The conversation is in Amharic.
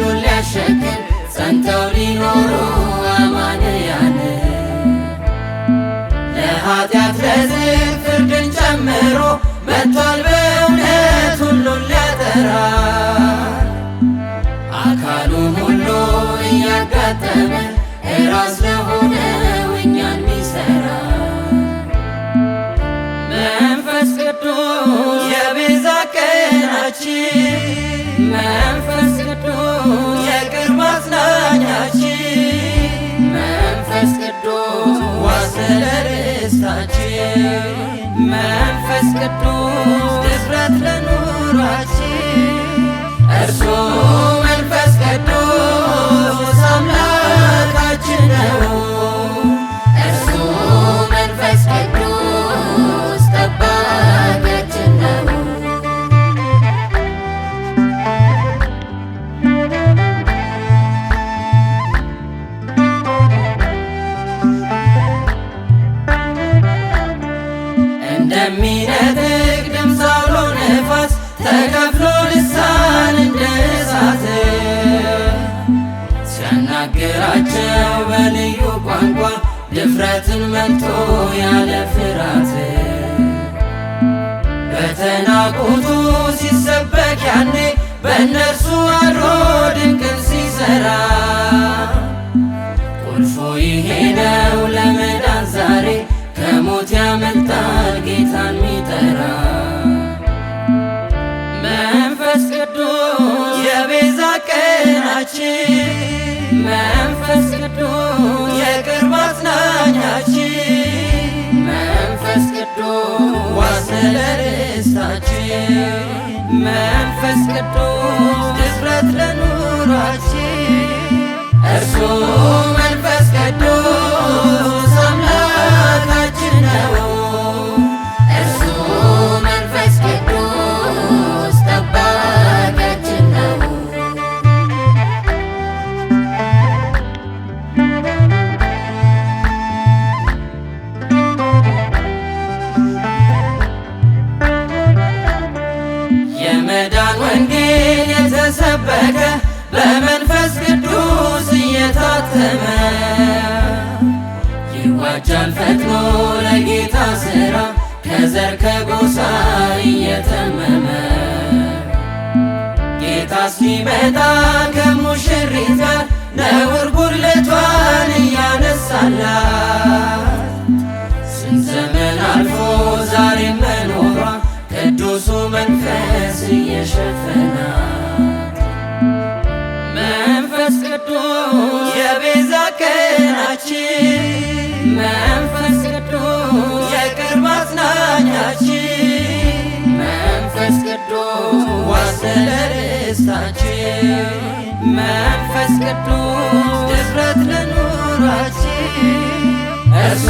ሁሉን ሊያሸክም ጸንተው ሊኖሩ አማንያን ለኃጢአት ለዝግ ፍርድን ጨምሮ መጥቷል በእውነት ሁሉን ሊያጠራ አካሉን ሁሉ እያጋጠመ እራስ ለሆነው እኛን ሚሠራ መንፈስ ቅዱስ የቤዛ ቀናችን መንፈስ ቅዱስ የቅርብ አጽናኛችን መንፈስ ቅዱስ ዋስ ለርስታችን መንፈስ ቅዱስ ድፍረት ለኑሯችን እርሱ መንፈስ ቅዱስ አምላካችን ነው እርሱ መንፈስ ቅዱስ ጠባቂያችን ነው እንደሚነጥቅ ድምፅ አውሎ ነፋስ ተከፍሎ ልሳን እንደ እሳት ሲያናግራቸው በልዩ ቋንቋ ድፍረትን መልቶ ያለ ፍርሃት በተናቁቱ ሲሰበክ ያኔ በእነርሱ አድሮ ድንቅን ሲሠራ ቁልፉ ይሄ ነው ለመዳን ዛሬ ከሞት ያመልጣል ጌታን ሚጠራ መንፈስ ቅዱስ የቤዛ ቀናችን መንፈስ ቅዱስ የቅርብ አጽናኛችን መንፈስ ቅዱስ ዋስ ለርስታችን መንፈስ ቅዱስ ድፍረት ለኑሯችን እርሱ መንፈስ ቅዱስ አምላካችን ነው እርሱ መንፈስ ቅዱስ ጠባቂያችን ነው የመዳን ወንጌል የተሰበከ በመንፈስ ቅዱስ እየታተመ ይዋጃል ፈጥኖ ለጌታ ሥራ ከዘር ከጎሳ እየተመመ ጌታ ሲመጣ ከሙሽሪት ጋር ነውር ጉድለቷን እያነሳላት ስንት ዘመን አልፎ ዛሬም መኖሯ ቅዱሱ መንፈስ እየሸፈናት መንፈስ ቅዱስ የቤዛ ቀናችን መንፈስ ቅዱስ የቅርብ አጽናኛችን መንፈስ ቅዱስ ዋስ ለርስታችን መንፈስ ቅዱስ ድፍረት ለኑሯችን እርሱ